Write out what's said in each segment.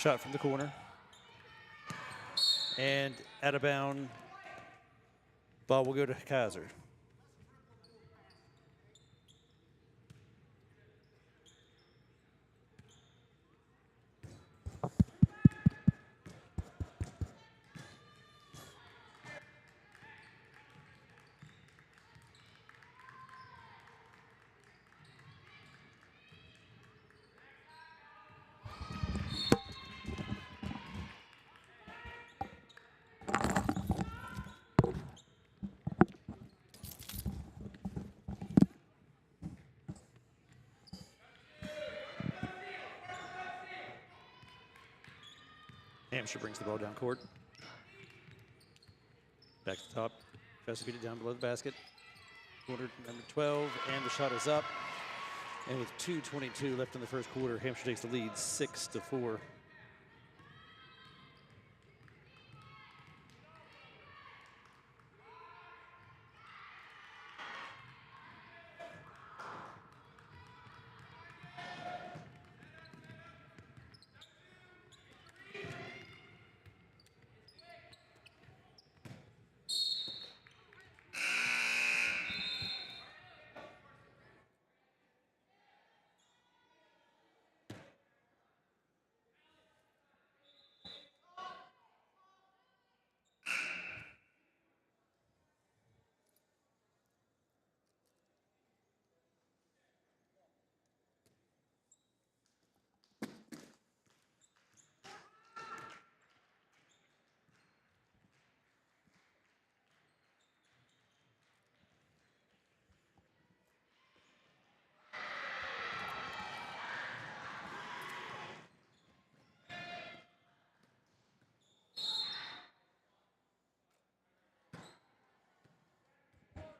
Shot from the corner. And out of bound. Ball will go to Kaiser. Hampshire brings the ball down court. Back to the top. Tries to feed it down below the basket. Quarter number 12, and the shot is up. And with 2:22 left in the first quarter, Hampshire takes the lead 6-4.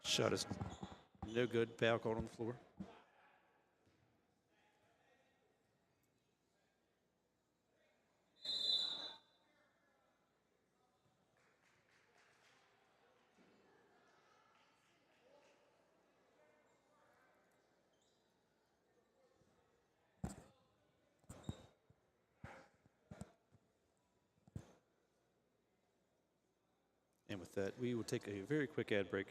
Shot is no good. Foul called on the floor. And with that, we will take a very quick ad break.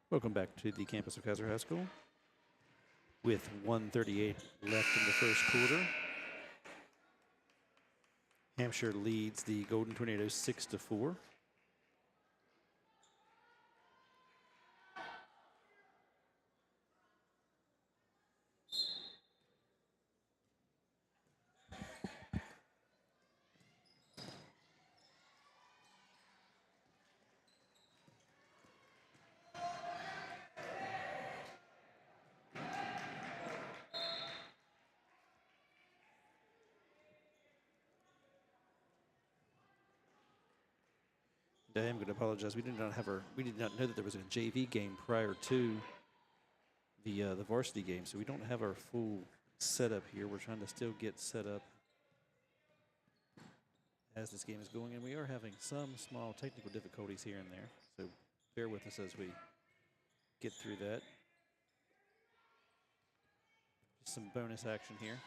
Welcome back to the campus of Kaiser High School. With 1:38 left in the first quarter, Hampshire leads the Golden Tornadoes 6-4. I am going to apologize. We did not know that there was a JV game prior to the varsity game, so we don't have our full setup here. We're trying to still get set up as this game is going, and we are having some small technical difficulties here and there. So bear with us as we get through that. Just some bonus action here.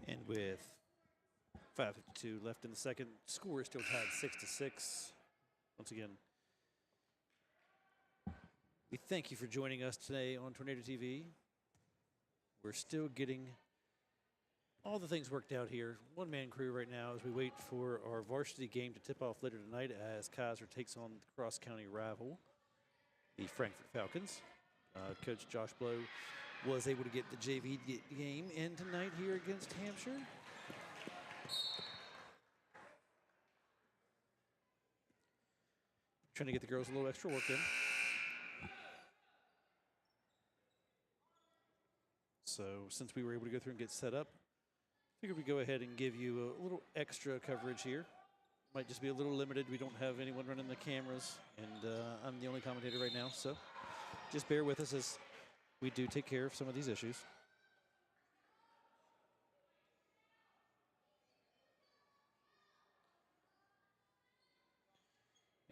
And with 5:52 left in the second, score is still tied 6-6. Once again, we thank you for joining us today on Tornado TV. We're still getting all the things worked out here. One-man crew right now as we wait for our varsity game to tip off later tonight as Kaiser takes on the cross-county rival, the Frankfurt Falcons. Coach Josh Blow was able to get the JV game in tonight here against Hampshire. Trying to get the girls a little extra work in. So since we were able to go through and get set up, figured we'd go ahead and give you a little extra coverage here. Might just be a little limited. We don't have anyone running the cameras, and I'm the only commentator right now. So just bear with us as we do take care of some of these issues.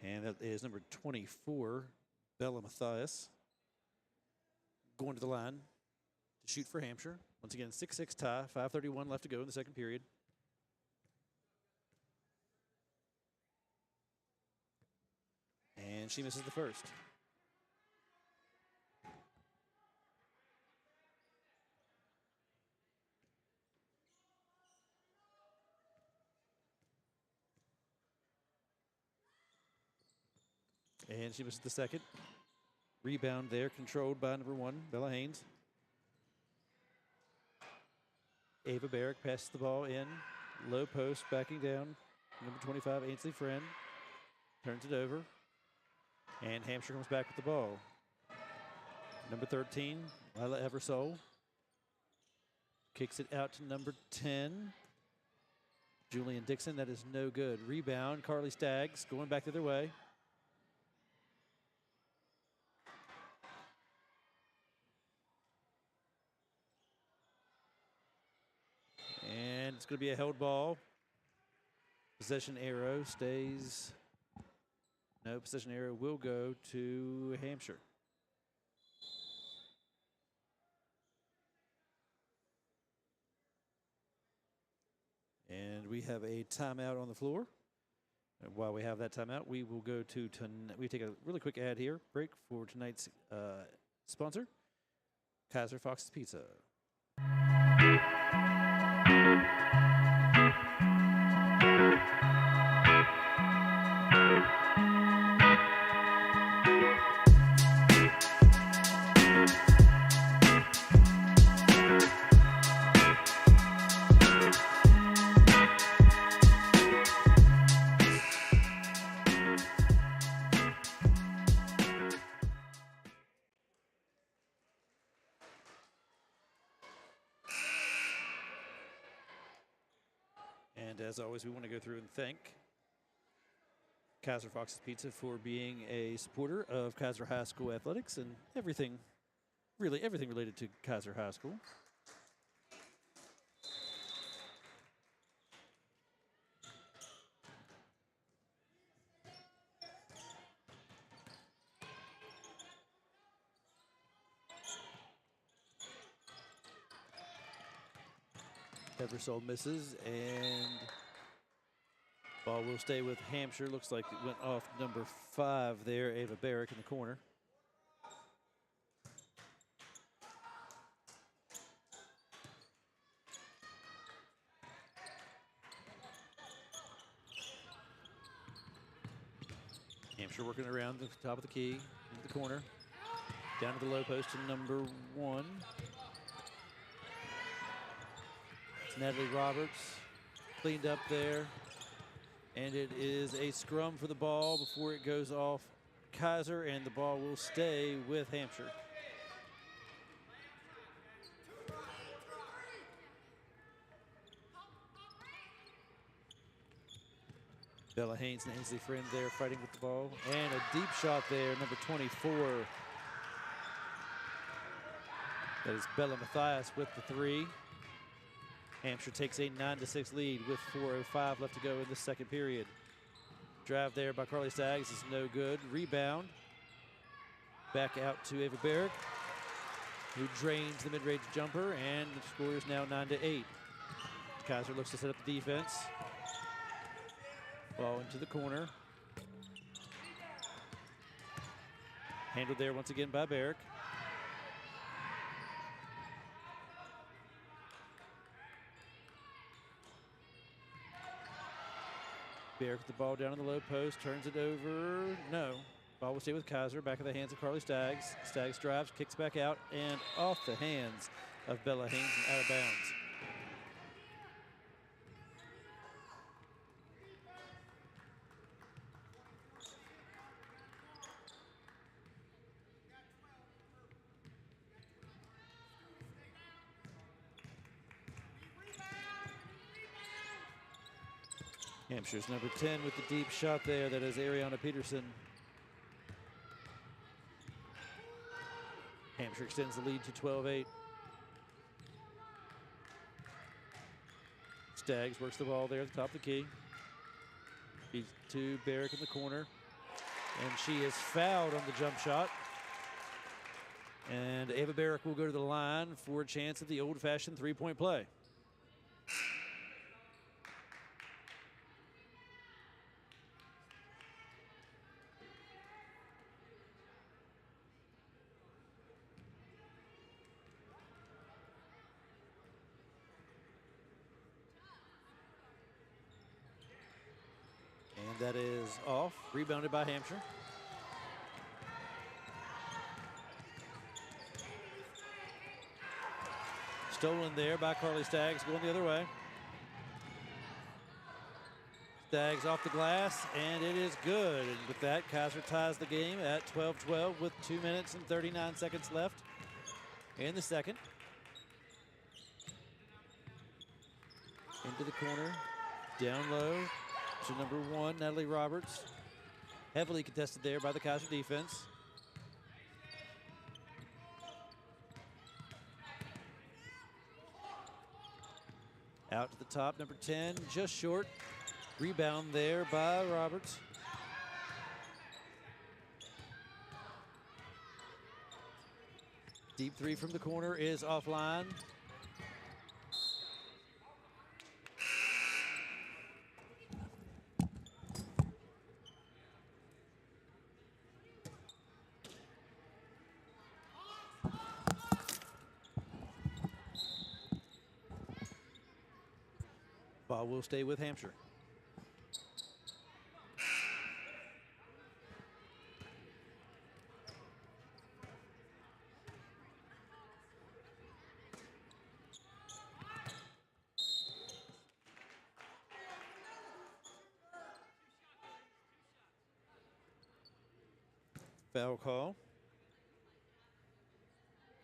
And that is number 24, Bella Mathias, going to the line to shoot for Hampshire. Once again, 6-6 tie, 5:31 left to go in the second period. And she misses the first. And she misses the second. Rebound there, controlled by number 1, Bella Haynes. Ava Barrick passes the ball in. Low post, backing down. Number 25, Ainsley Friend. Turns it over. And Hampshire comes back with the ball. Number 13, Lila Eversole. Kicks it out to number 10, Julian Dixon. That is no good. Rebound, Carly Staggs going back the other way. And it's going to be a held ball. Possession arrow stays. No, possession arrow will go to Hampshire. And we have a timeout on the floor. And while we have that timeout, we will go to we take a really quick ad here, break for tonight's sponsor, Kaiser Fox's Pizza. And as always, we want to go through and thank Kaiser Fox's Pizza for being a supporter of Kaiser High School athletics and everything, really everything related to Kaiser High School. Eversole misses, and ball will stay with Hampshire. Looks like it went off number 5 there, Ava Barrick in the corner. Hampshire working around the top of the key, into the corner, down to the low post to number 1. Natalie Roberts cleaned up there, and it is a scrum for the ball before it goes off Kaiser, and the ball will stay with Hampshire. Bella Haynes and Ainsley Friend there fighting with the ball, and a deep shot there, number 24. That is Bella Mathias with the 3. Hampshire takes a 9-6 lead with 4:05 left to go in the second period. Drive there by Carly Staggs is no good. Rebound. Back out to Ava Barrick, who drains the mid-range jumper, and the score is now 9-8. Kaiser looks to set up the defense. Ball into the corner. Handled there once again by Barrick. Barrick with the ball down on the low post, turns it over. No. Ball will stay with Kaiser, back in the hands of Carly Staggs. Staggs drives, kicks back out, and off the hands of Bella Haynes and out of bounds. Hampshire's number 10 with the deep shot there. That is Ariana Peterson. Hampshire extends the lead to 12-8. Staggs works the ball there at the top of the key. Feeds to Barrick in the corner. And she is fouled on the jump shot. And Ava Barrick will go to the line for a chance at the old-fashioned three-point play. That is off, rebounded by Hampshire. Stolen there by Carly Staggs, going the other way. Staggs off the glass, and it is good. And with that, Kaiser ties the game at 12-12 with 2 minutes and 39 seconds left in the second. Into the corner, down low. To number 1, Natalie Roberts. Heavily contested there by the Kaiser defense. Out to the top, number 10, just short. Rebound there by Roberts. Deep three from the corner is offline. Ball will stay with Hampshire. Foul call.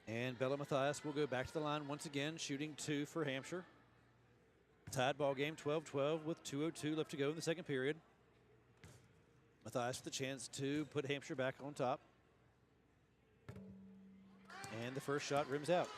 And Bella Mathias will go back to the line once again, shooting 2 for Hampshire. Tied ball game, 12-12 with 2:02 left to go in the second period. Mathias with the chance to put Hampshire back on top. And the first shot rims out.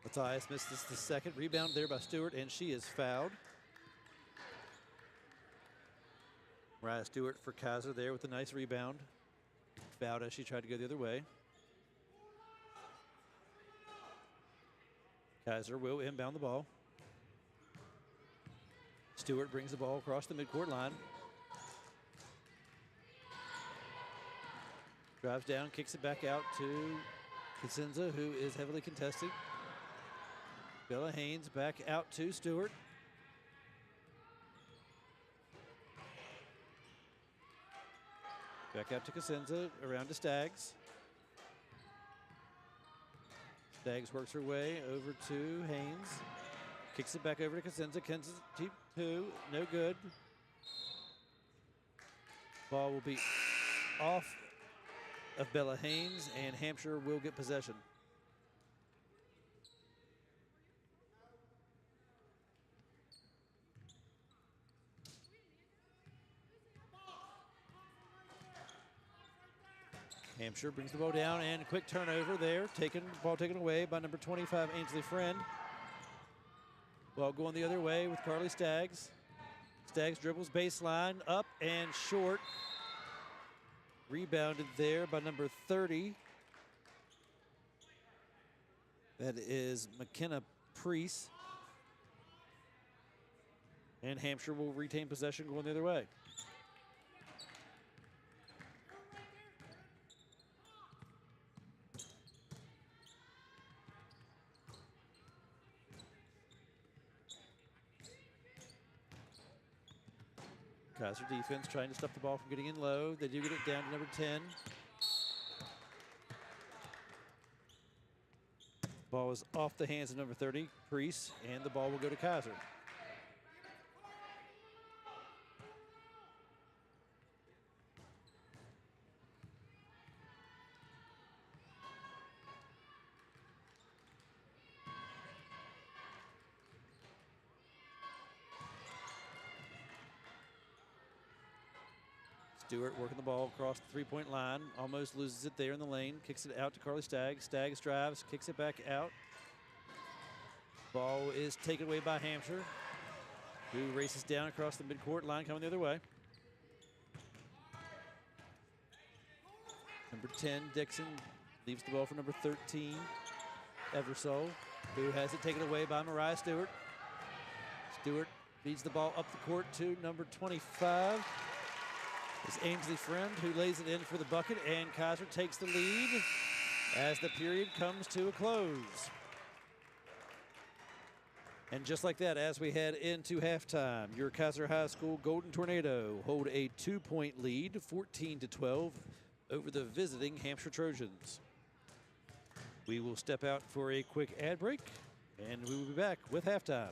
Mathias misses the second. Rebound there by Stewart, and she is fouled. Mariah Stewart for Kaiser there with a nice rebound. Fouled as she tried to go the other way. Kaiser will inbound the ball. Stewart brings the ball across the midcourt line. Drives down, kicks it back out to Cosenza, who is heavily contested. Bella Haynes back out to Stewart. Back out to Cosenza, around to Staggs. Staggs works her way over to Haynes. Kicks it back over to Cosenza. Cosenza deep 2, no good. Ball will be off of Bella Haynes, and Hampshire will get possession. Hampshire brings the ball down, and a quick turnover there. Ball taken away by number 25, Ainsley Friend. Ball going the other way with Carly Staggs. Staggs dribbles baseline, up and short. Rebounded there by number 30. That is McKenna Priest. And Hampshire will retain possession going the other way. Kaiser defense trying to stop the ball from getting in low. They do get it down to number 10. Ball is off the hands of number 30, Priest, and the ball will go to Kaiser. Stewart working the ball across the three-point line. Almost loses it there in the lane. Kicks it out to Carly Staggs. Staggs drives, kicks it back out. Ball is taken away by Hampshire, who races down across the midcourt line coming the other way. Number 10, Dixon, leaves the ball for number 13, Eversole, who has it taken away by Mariah Stewart. Stewart feeds the ball up the court to number 25. It's Ainsley Friend who lays it in for the bucket, and Kaiser takes the lead as the period comes to a close. And just like that, as we head into halftime, your Kaiser High School Golden Tornado hold a 2-point lead, 14-12, over the visiting Hampshire Trojans. We will step out for a quick ad break, and we will be back with halftime.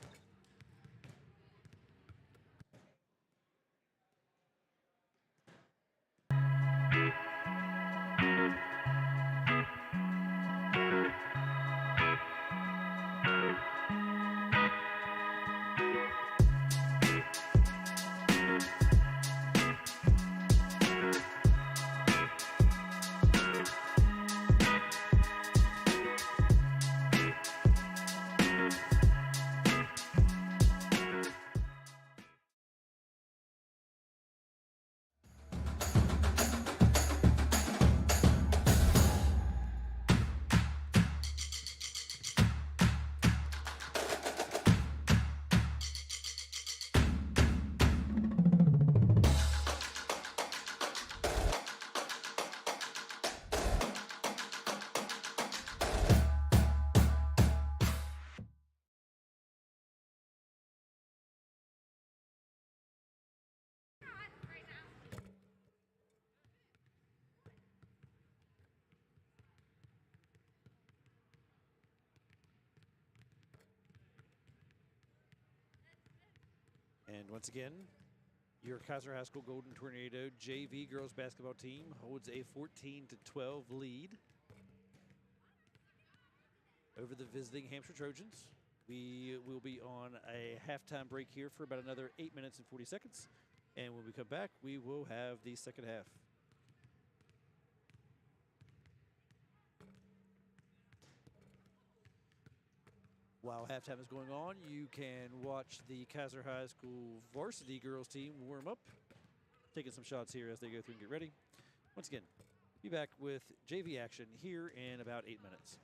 And once again, your Kaiser High School Golden Tornado JV girls basketball team holds a 14-12 lead over the visiting Hampshire Trojans. We will be on a halftime break here for about another 8 minutes and 40 seconds. And when we come back, we will have the second half. While halftime is going on, you can watch the Kaiser High School varsity girls team warm up, taking some shots here as they go through and get ready. Once again, be back with JV action here in about 8 minutes.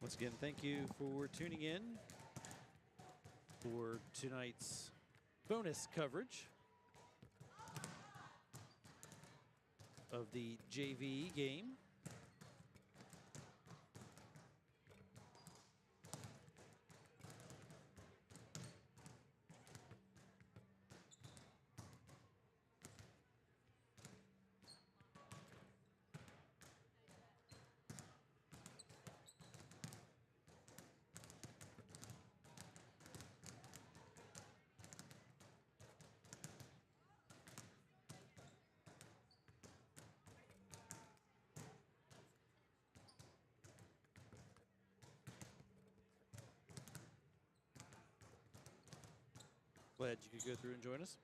Once again, thank you for tuning in for tonight's bonus coverage of the JV game. Glad you could go through and join us.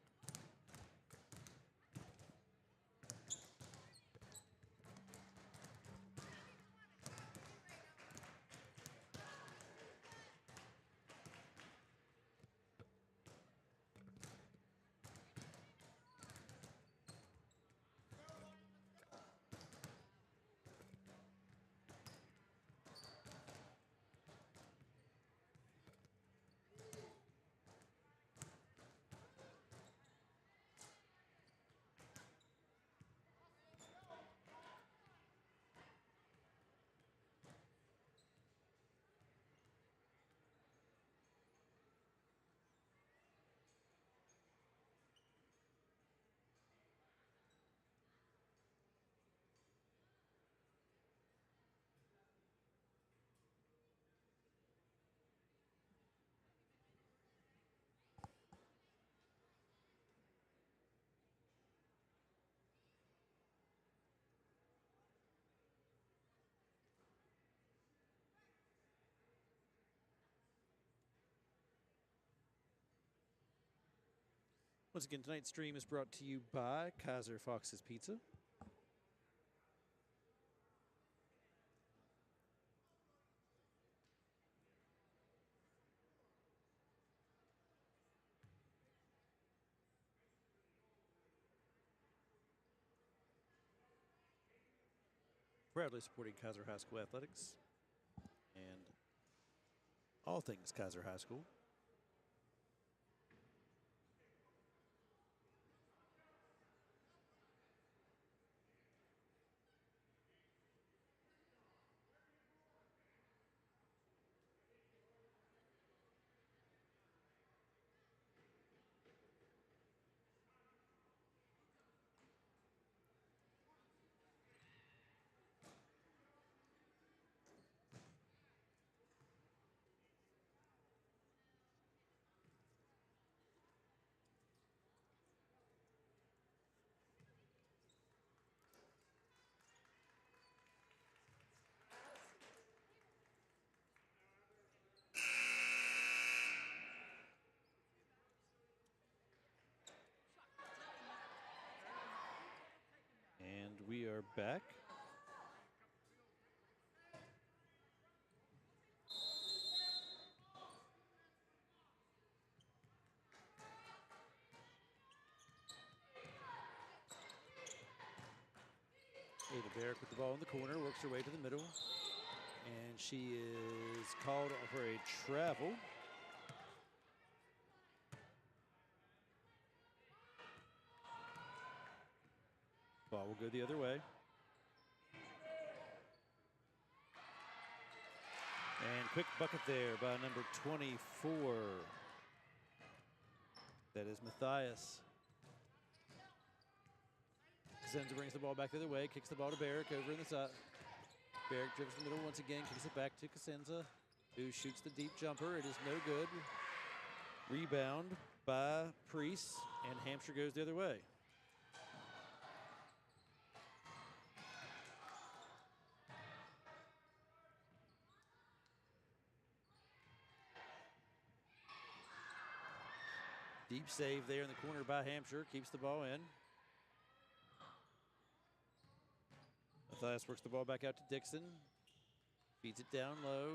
Once again, tonight's stream is brought to you by Kaiser Fox's Pizza. Proudly supporting Kaiser High School athletics and all things Kaiser High School. And we are back. Ada Barrick with the ball in the corner, works her way to the middle. And she is called for a travel. Ball will go the other way. And quick bucket there by number 24. That is Matthias. Cosenza brings the ball back the other way, kicks the ball to Barrick over in the side. Barrick dribbles the middle once again, kicks it back to Cosenza, who shoots the deep jumper. It is no good. Rebound by Priest, and Hamsphire goes the other way. Deep save there in the corner by Hamsphire, keeps the ball in. Matthias works the ball back out to Dixon. Feeds it down low,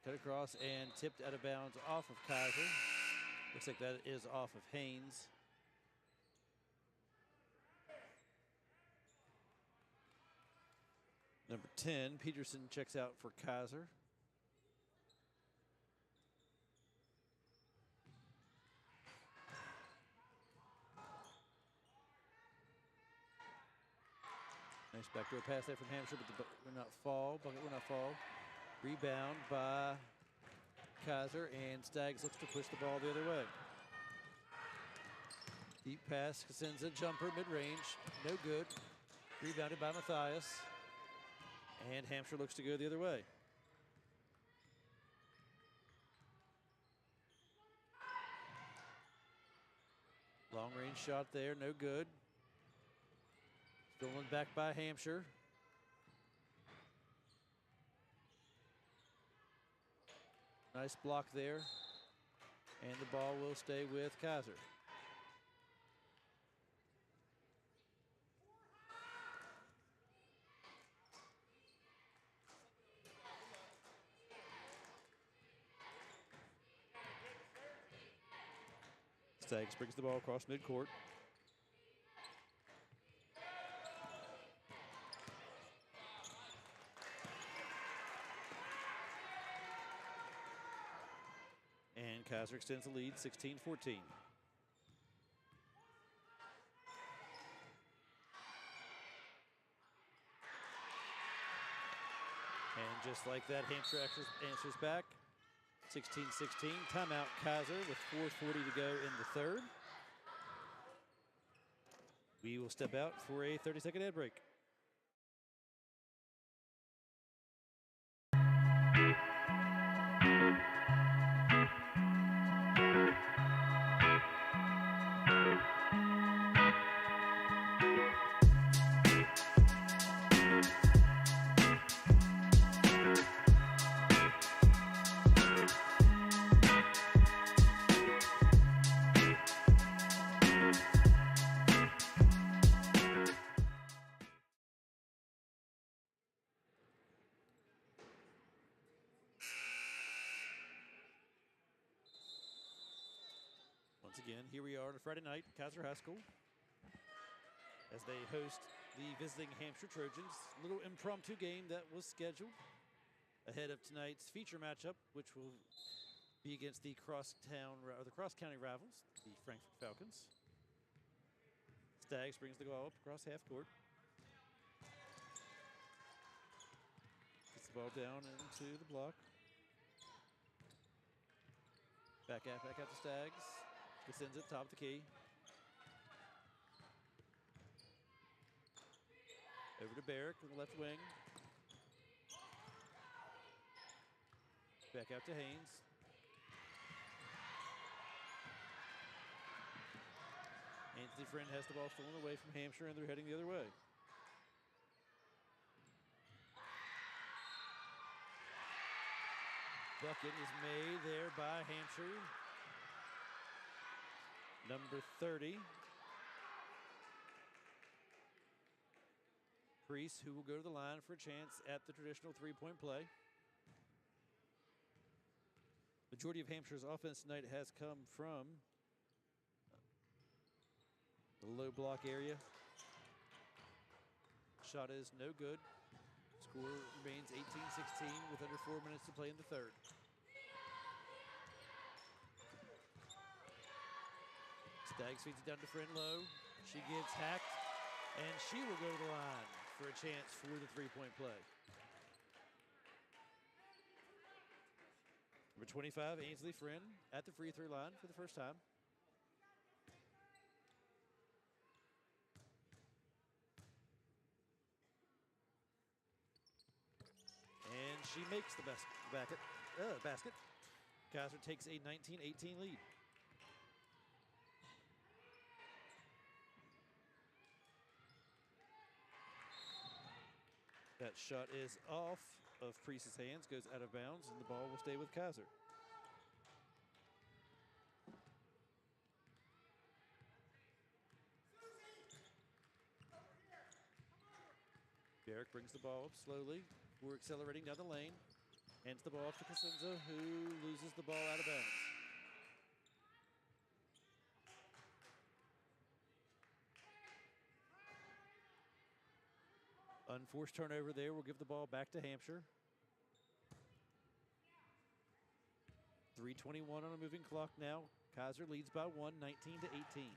cut across, and tipped out of bounds off of Kaiser. Looks like that is off of Haynes. Number 10, Peterson checks out for Kaiser. Nice backdoor pass there from Hamsphire, but the will not fall. Bucket will not fall. Rebound by Kaiser, and Staggs looks to push the ball the other way. Deep pass, sends a jumper mid-range, no good. Rebounded by Matthias, and Hamsphire looks to go the other way. Long range shot there, no good. Stolen back by Hamsphire. Nice block there, and the ball will stay with Kaiser. Staggs brings the ball across midcourt. And Kaiser extends the lead, 16-14. And just like that, Hamsphire answers back. 16-16, timeout Kaiser with 4:40 to go in the third. We will step out for a 30-second ad break. Once again, here we are on a Friday night, Kaiser High School, as they host the visiting Hamsphire Trojans. A little impromptu game that was scheduled ahead of tonight's feature matchup, which will be against the cross-county rivals, the Frankfort Falcons. Staggs brings the ball up across half court. Gets the ball down into the block. Back out to Staggs. Sends it top of the key. Over to Barrick on the left wing. Back out to Haynes. Anthony Friend has the ball stolen away from Hamsphire, and they're heading the other way. Bucket is made there by Hamsphire. Number 30. Priest, who will go to the line for a chance at the traditional three-point play. Majority of Hampshire's offense tonight has come from the low block area. Shot is no good. Score remains 18-16 with under 4 minutes to play in the third. Staggs feeds it down to Friend low. She gets hacked, and she will go to the line for a chance for the three-point play. Number 25, Ainsley Friend, at the free throw line for the first time. And she makes the basket. Kaiser takes a 19-18 lead. That shot is off of Priest's hands, goes out of bounds, and the ball will stay with Kaiser. Barrick brings the ball up slowly. We're accelerating down the lane. Hands the ball off to Cosenza, who loses the ball out of bounds. Unforced turnover there. We'll give the ball back to Hamsphire. 3:21 on a moving clock now. Kaiser leads by 1, 19-18.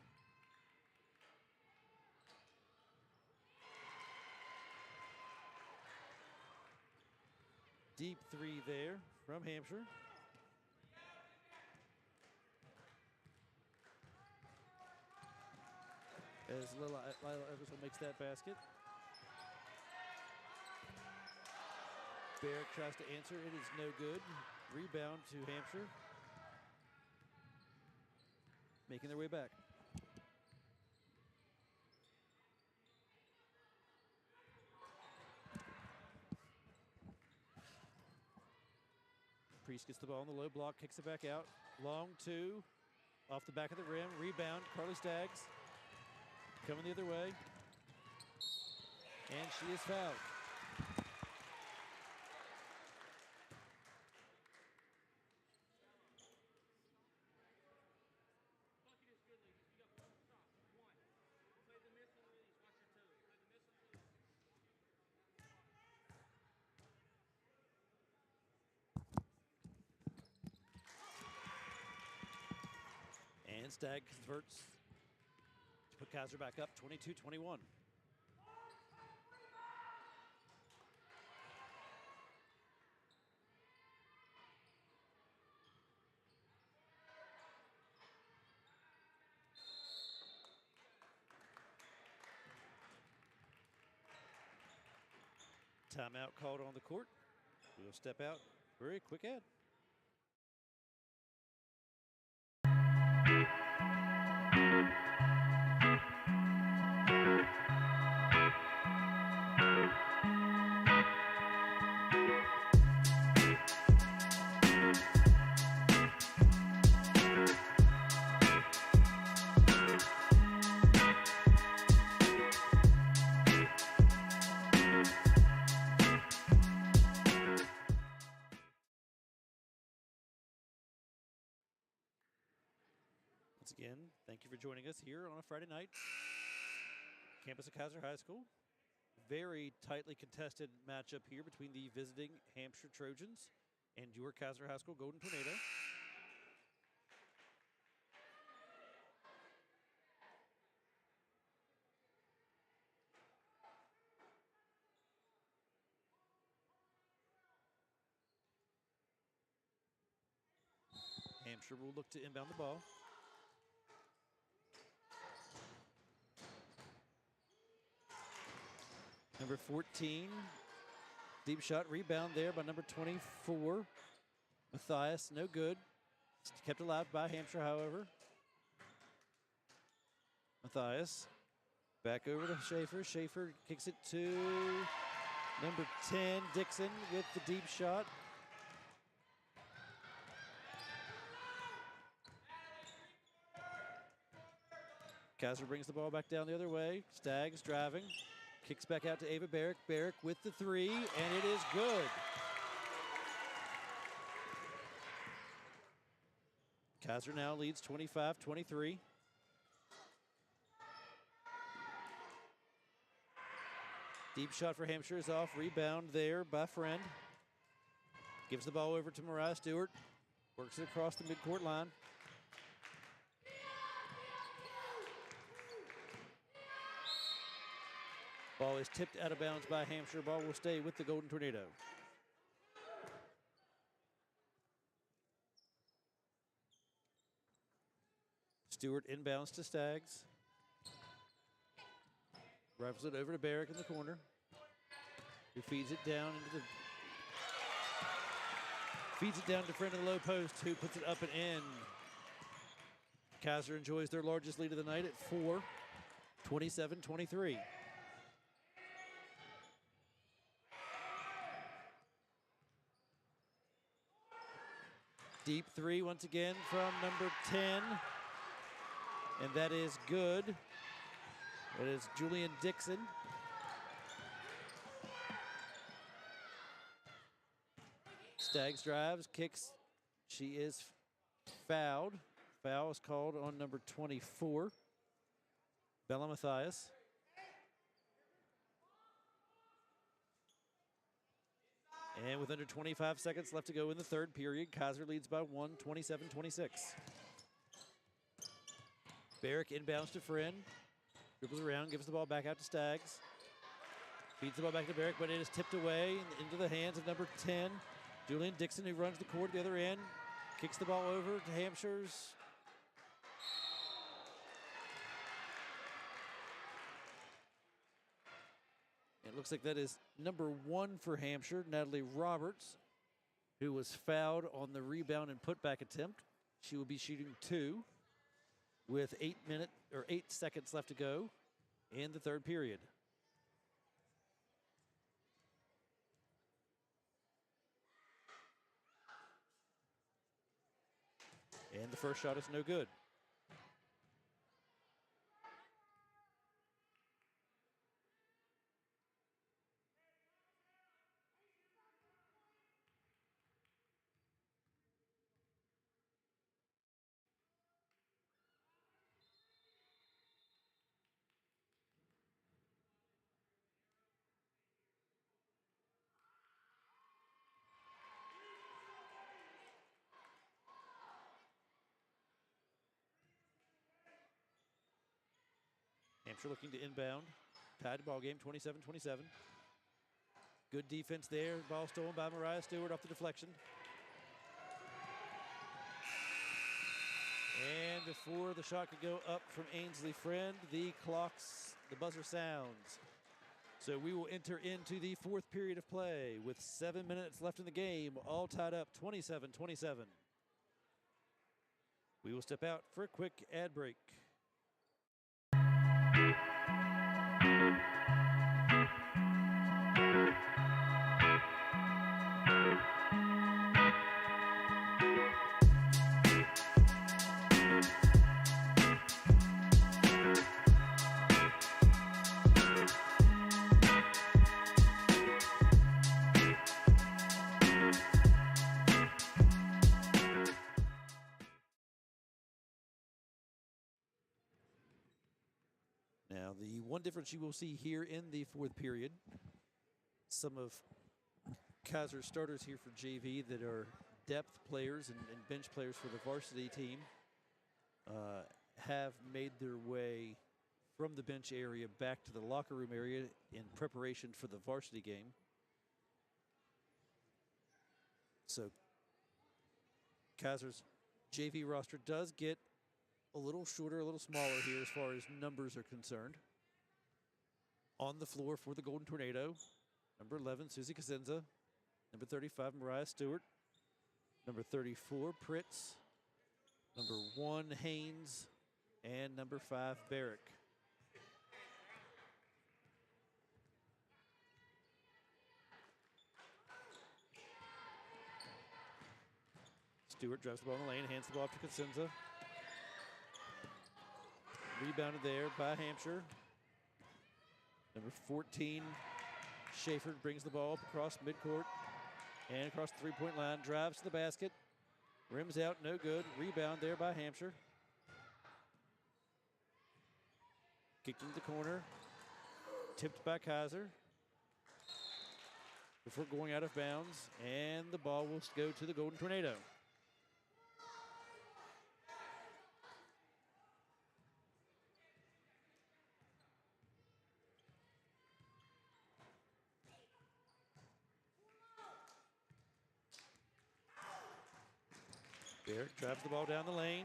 Deep three there from Hampshire. As Lila Everson makes that basket. Barrett tries to answer. It is no good. Rebound to Hampshire. Making their way back. Priest gets the ball on the low block, kicks it back out. Long two, off the back of the rim. Rebound, Carly Staggs. Coming the other way. And she is fouled. And Stagg converts to put Kaiser back up, 22-21. Timeout called on the court. We'll step out for a quick ad. Once again, thank you for joining us here on a Friday night. Campus of Kaiser High School. Very tightly contested matchup here between the visiting Hampshire Trojans and your Kaiser High School Golden Tornado. Hampshire will look to inbound the ball. Number 14, deep shot, rebound there by number 24, Matthias, no good. Kept alive by Hampshire, however. Matthias, back over to Schaefer. Schaefer kicks it to number 10, Dixon, with the deep shot. Kaiser brings the ball back down the other way. Staggs driving. Kicks back out to Ava Barrick. Barrick with the three, and it is good. Kaiser now leads 25-23. Deep shot for Hampshire is off. Rebound there by Friend. Gives the ball over to Mariah Stewart. Works it across the midcourt line. Ball is tipped out of bounds by Hampshire. Ball will stay with the Golden Tornado. Stewart inbounds to Staggs. Rifles it over to Barrick in the corner, who feeds it down to friend of the low post, who puts it up and in. Kaiser enjoys their largest lead of the night at 4, 27-23. Deep three once again from number 10, and that is good. That is Julian Dixon. Staggs drives, kicks. She is fouled. Foul is called on number 24, Bella Matthias. And with under 25 seconds left to go in the third period, Kaiser leads by 1, 27-26. Barrick inbounds to Friend. Dribbles around, gives the ball back out to Staggs. Feeds the ball back to Barrick, but it is tipped away into the hands of number 10, Julian Dixon, who runs the court at the other end. Kicks the ball over to Hampshire's. It looks like that is number 1 for Hampshire, Natalie Roberts, who was fouled on the rebound and putback attempt. She will be shooting 2 with 8 seconds left to go in the third period. And the first shot is no good. Hampshire looking to inbound. Tied the ball game, 27-27. Good defense there. Ball stolen by Mariah Stewart off the deflection. And before the shot could go up from Ainsley Friend, the buzzer sounds. So we will enter into the fourth period of play with 7 minutes left in the game, all tied up 27-27. We will step out for a quick ad break. Now, the one difference you will see here in the fourth period, some of Kaiser's starters here for JV that are depth players and bench players for the varsity team have made their way from the bench area back to the locker room area in preparation for the varsity game. So Kaiser's JV roster does get a little shorter, a little smaller here as far as numbers are concerned. On the floor for the Golden Tornado, number 11, Susie Cosenza. Number 35, Mariah Stewart. Number 34, Pritz. Number 1, Haynes. And number 5, Barrick. Stewart drives the ball in the lane, hands the ball off to Cosenza. Rebounded there by Hampshire. Number 14, Schaefer brings the ball up across midcourt and across the three-point line. Drives to the basket. Rims out, no good. Rebound there by Hampshire. Kicked into the corner. Tipped by Kaiser before going out of bounds. And the ball will go to the Golden Tornado. Barrett drives the ball down the lane.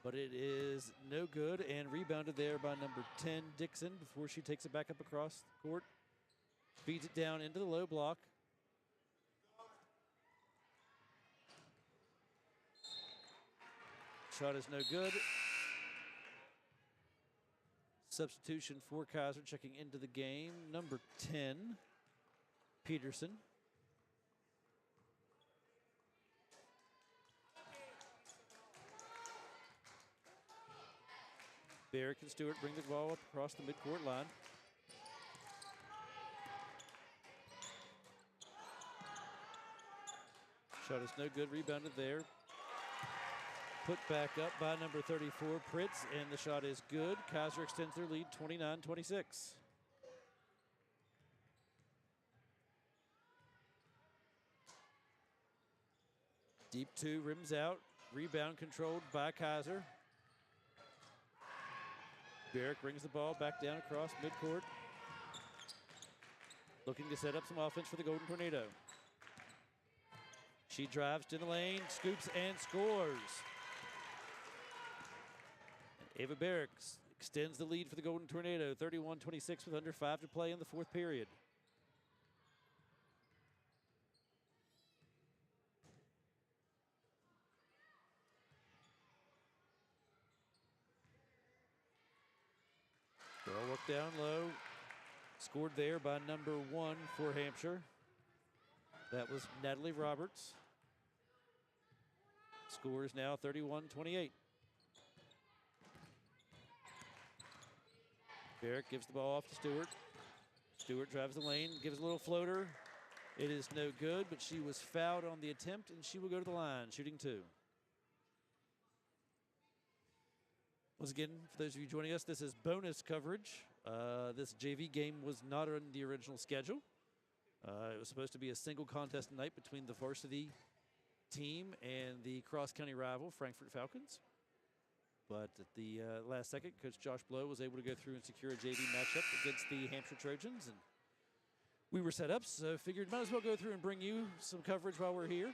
But it is no good, and rebounded there by number 10, Dixon, before she takes it back up across the court. Feeds it down into the low block. Shot is no good. Substitution for Kaiser checking into the game. Number 10, Peterson. Barrick and Stewart bring the ball up across the midcourt line. Shot is no good, rebounded there. Put back up by number 34, Pritz, and the shot is good. Kaiser extends their lead 29-26. Deep 2, rims out. Rebound controlled by Kaiser. Barrick brings the ball back down across midcourt. Looking to set up some offense for the Golden Tornado. She drives to the lane, scoops and scores. And Ava Barrick extends the lead for the Golden Tornado, 31-26 with under 5 to play in the fourth period. Ball worked down low. Scored there by number 1 for Hampshire. That was Natalie Roberts. Score is now 31-28. Barrick gives the ball off to Stewart. Stewart drives the lane, gives a little floater. It is no good, but she was fouled on the attempt, and she will go to the line, shooting 2. Once again, for those of you joining us, this is bonus coverage. This JV game was not on the original schedule. It was supposed to be a single contest night between the varsity team and the cross-county rival, Frankfurt Falcons. But at the last second, Coach Josh Blow was able to go through and secure a JV matchup against the Hampshire Trojans. And we were set up, so figured might as well go through and bring you some coverage while we're here.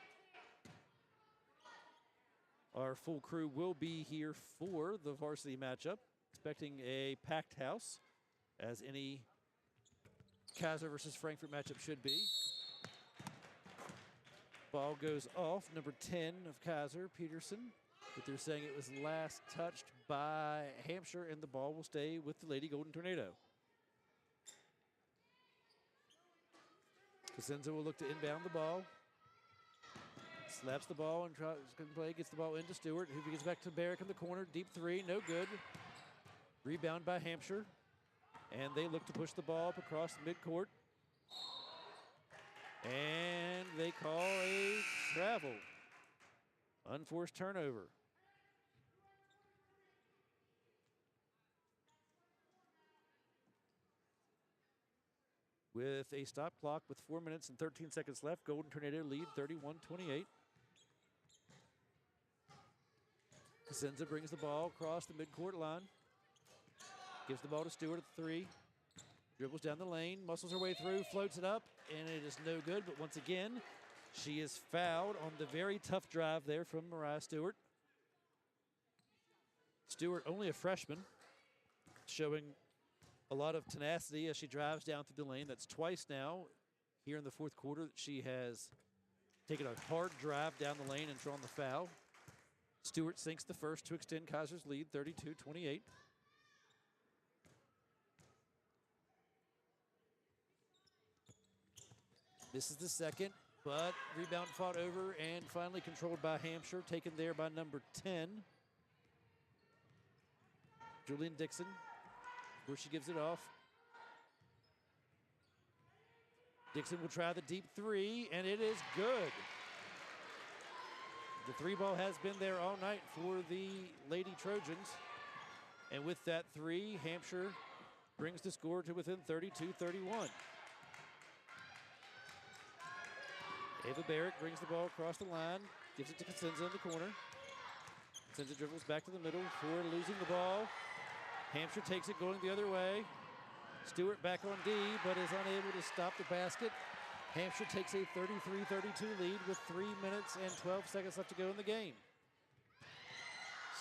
Our full crew will be here for the varsity matchup, expecting a packed house, as any Kaiser versus Frankfurt matchup should be. Ball goes off, number 10 of Kaiser, Peterson, but they're saying it was last touched by Hampshire, and the ball will stay with the Lady Golden Tornado. Cosenza will look to inbound the ball. Slaps the ball and tries to play, gets the ball into Stewart, who gets back to Barrick in the corner. Deep 3, no good. Rebound by Hampshire. And they look to push the ball up across midcourt. And they call a travel. Unforced turnover. With a stop clock with 4 minutes and 13 seconds left, Golden Tornado lead 31-28. Cosenza brings the ball across the midcourt line. Gives the ball to Stewart at the 3. Dribbles down the lane, muscles her way through, floats it up, and it is no good. But once again, she is fouled on the very tough drive there from Mariah Stewart. Stewart, only a freshman, showing a lot of tenacity as she drives down through the lane. That's twice now here in the fourth quarter that she has taken a hard drive down the lane and drawn the foul. Stewart sinks the first to extend Kaiser's lead, 32-28. This is the second, but rebound fought over and finally controlled by Hampshire, taken there by number 10. Julian Dixon, where she gives it off. Dixon will try the deep 3, and it is good. The 3 ball has been there all night for the Lady Trojans. And with that 3, Hampshire brings the score to within 32-31. Ava Barrick brings the ball across the line, gives it to Cosenza in the corner. Cosenza dribbles back to the middle for losing the ball. Hampshire takes it going the other way. Stewart back on D, but is unable to stop the basket. Hampshire takes a 33-32 lead with 3 minutes and 12 seconds left to go in the game.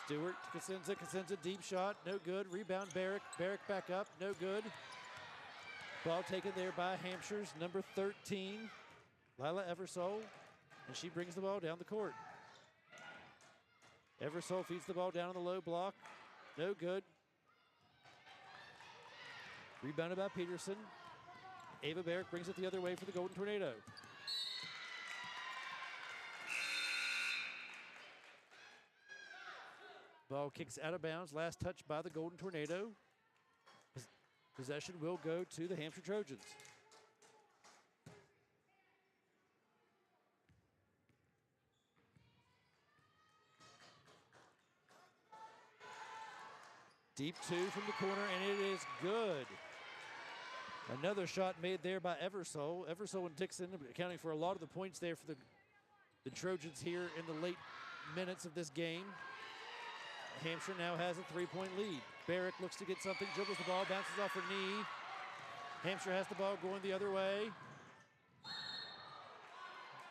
Stewart to Cosenza. Cosenza deep shot, no good. Rebound Barrick. Barrick back up, no good. Ball taken there by Hampshire's number 13, Lila Eversole, and she brings the ball down the court. Eversole feeds the ball down on the low block, no good. Rebounded by Peterson. Ava Barrick brings it the other way for the Golden Tornado. Ball kicks out of bounds. Last touch by the Golden Tornado. Possession will go to the Hampshire Trojans. Deep 2 from the corner, and it is good. Another shot made there by Eversole. Eversole and Dixon accounting for a lot of the points there for the Trojans here in the late minutes of this game. Hampshire now has a 3-point lead. Barrick looks to get something, dribbles the ball, bounces off her knee. Hampshire has the ball going the other way.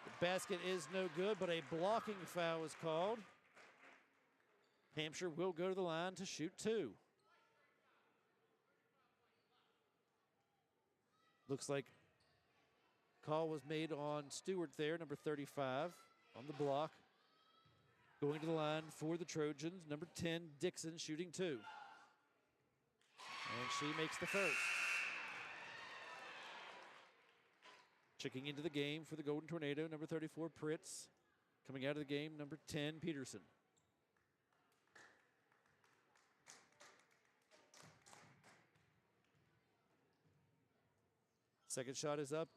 The basket is no good, but a blocking foul is called. Hampshire will go to the line to shoot 2. Looks like call was made on Stewart there, number 35, on the block. Going to the line for the Trojans, number 10, Dixon, shooting 2. And she makes the first. Checking into the game for the Golden Tornado, number 34, Pritz. Coming out of the game, number 10, Peterson. Second shot is up.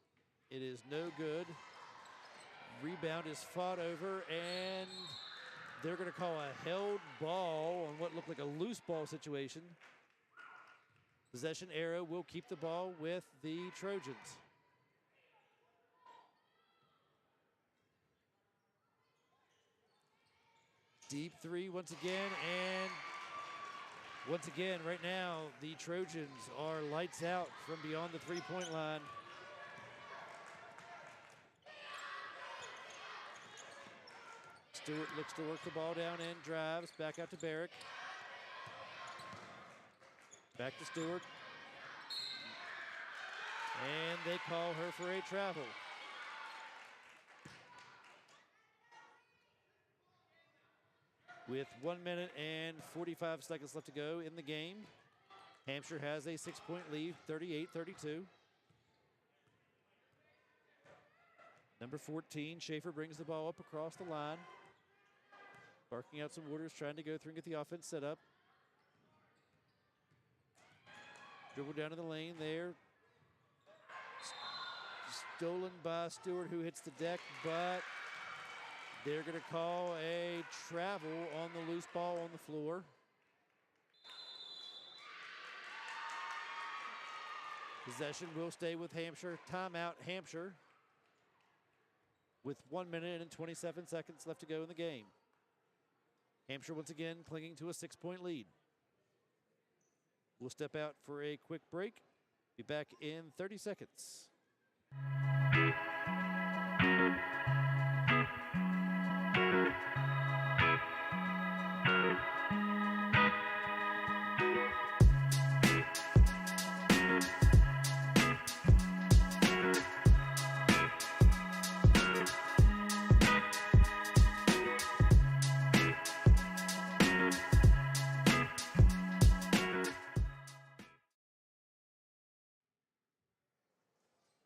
It is no good. Rebound is fought over, and they're going to call a held ball on what looked like a loose ball situation. Possession arrow will keep the ball with the Trojans. Deep 3 once again, and once again, right now, the Trojans are lights out from beyond the three-point line. Stewart looks to work the ball down and drives back out to Barrick. Back to Stewart. And they call her for a travel. With 1 minute and 45 seconds left to go in the game, Hampshire has a 6-point lead, 38-32. Number 14, Schaefer brings the ball up across the line. Barking out some orders, trying to go through and get the offense set up. Dribble down to the lane there. Stolen by Stewart, who hits the deck, but they're going to call a travel on the loose ball on the floor. Possession will stay with Hampshire. Timeout, Hampshire. With 1 minute and 27 seconds left to go in the game. Hampshire once again clinging to a 6-point lead. We'll step out for a quick break. Be back in 30 seconds.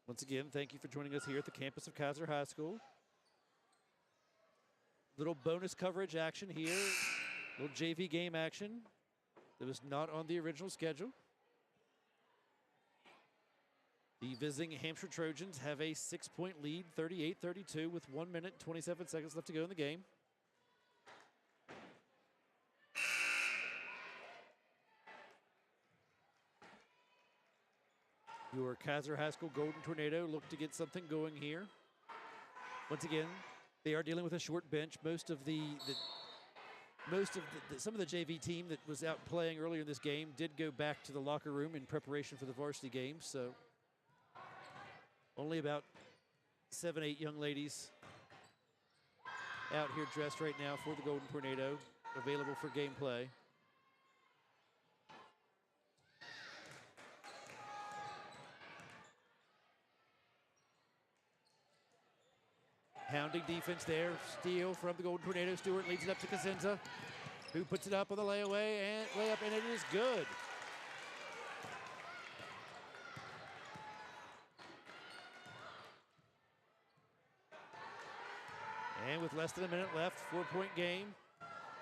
Once again, thank you for joining us here at the campus of Kaiser High School. Little bonus coverage action here. Little JV game action that was not on the original schedule. The visiting Hampshire Trojans have a 6-point lead, 38-32, with 1 minute and 27 seconds left to go in the game. Your Kaiser High School Golden Tornado look to get something going here. Once again, they are dealing with a short bench. Some of the JV team that was out playing earlier in this game did go back to the locker room in preparation for the varsity game. So only about 7, 8 young ladies out here dressed right now for the Golden Tornado, available for gameplay. Hounding defense there. Steal from the Golden Tornado. Stewart leads it up to Cosenza, who puts it up on the layup, and it is good. And with less than a minute left, 4-point game.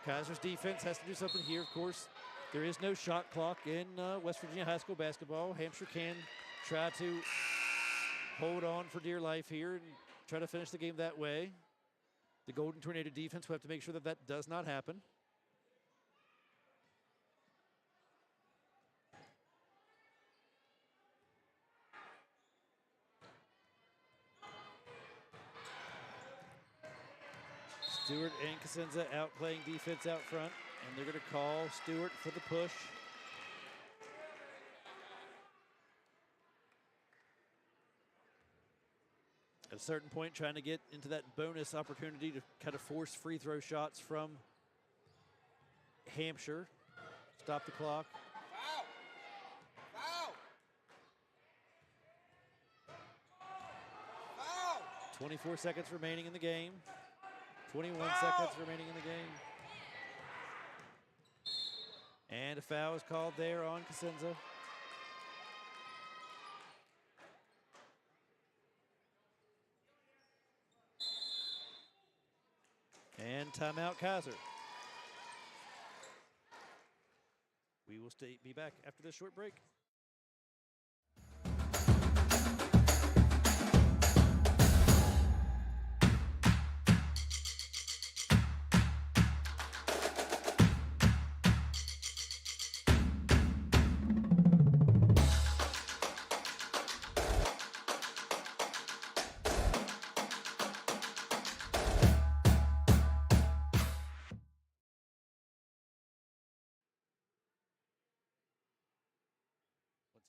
Kaiser's defense has to do something here, of course. There is no shot clock in West Virginia high school basketball. Hampshire can try to hold on for dear life here and try to finish the game that way. The Golden Tornado defense will have to make sure that that does not happen. Stewart and Cosenza out playing defense out front, and they're going to call Stewart for the push. At a certain point, trying to get into that bonus opportunity to kind of force free throw shots from Hampshire. Stop the clock. Foul! Foul! Foul! 24 seconds remaining in the game. 21 Foul! seconds remaining in the game. And a foul is called there on Cosenza. And timeout, Kaiser. We will be back after this short break.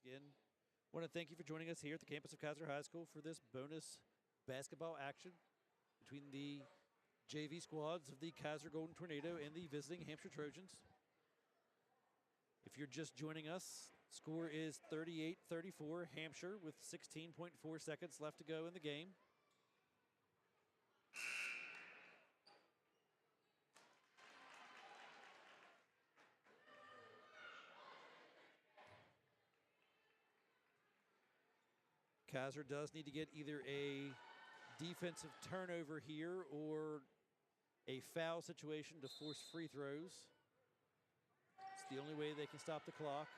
Again, I want to thank you for joining us here at the campus of Kaiser High School for this bonus basketball action between the JV squads of the Kaiser Golden Tornado and the visiting Hampshire Trojans. If you're just joining us, score is 38-34 Hampshire with 16.4 seconds left to go in the game. Kaiser does need to get either a defensive turnover here or a foul situation to force free throws. It's the only way they can stop the clock.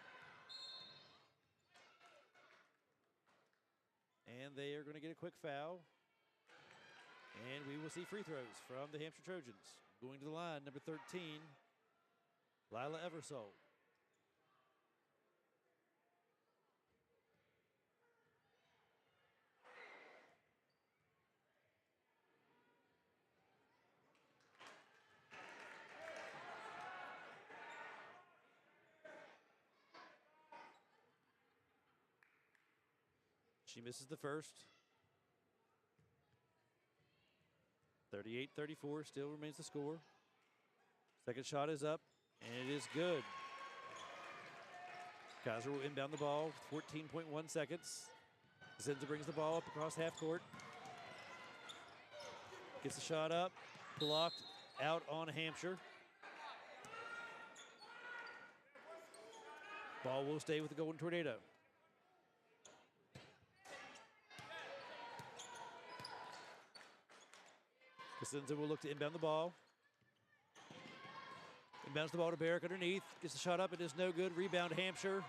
And they are going to get a quick foul. And we will see free throws from the Hampshire Trojans. Going to the line, number 13, Lila Eversole. She misses the first. 38-34 still remains the score. Second shot is up, and it is good. Kaiser will inbound the ball with 14.1 seconds. Zinza brings the ball up across half court. Gets the shot up, blocked out on Hampshire. Ball will stay with the Golden Tornado. Cosenza will look to inbound the ball. Inbounds the ball to Barrick underneath. Gets the shot up. It is no good. Rebound Hampshire.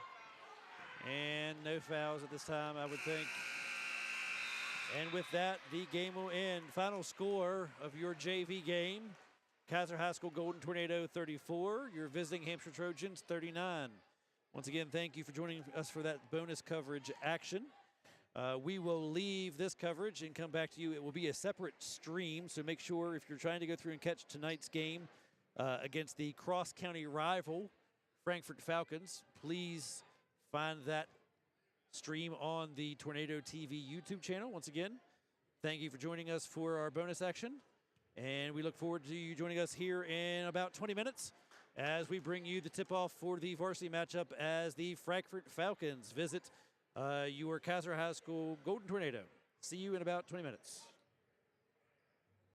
And no fouls at this time, I would think. And with that, the game will end. Final score of your JV game. Kaiser High School Golden Tornado 34. Your visiting Hampshire Trojans 39. Once again, thank you for joining us for that bonus coverage action. We will leave this coverage and come back to you. It will be a separate stream, so make sure if you're trying to go through and catch tonight's game against the cross-county rival, Frankfort Falcons, please find that stream on the Tornado TV YouTube channel. Once again, thank you for joining us for our bonus action, and we look forward to you joining us here in about 20 minutes as we bring you the tip-off for the varsity matchup as the Frankfort Falcons visit your Kaiser High School Golden Tornado. See you in about 20 minutes.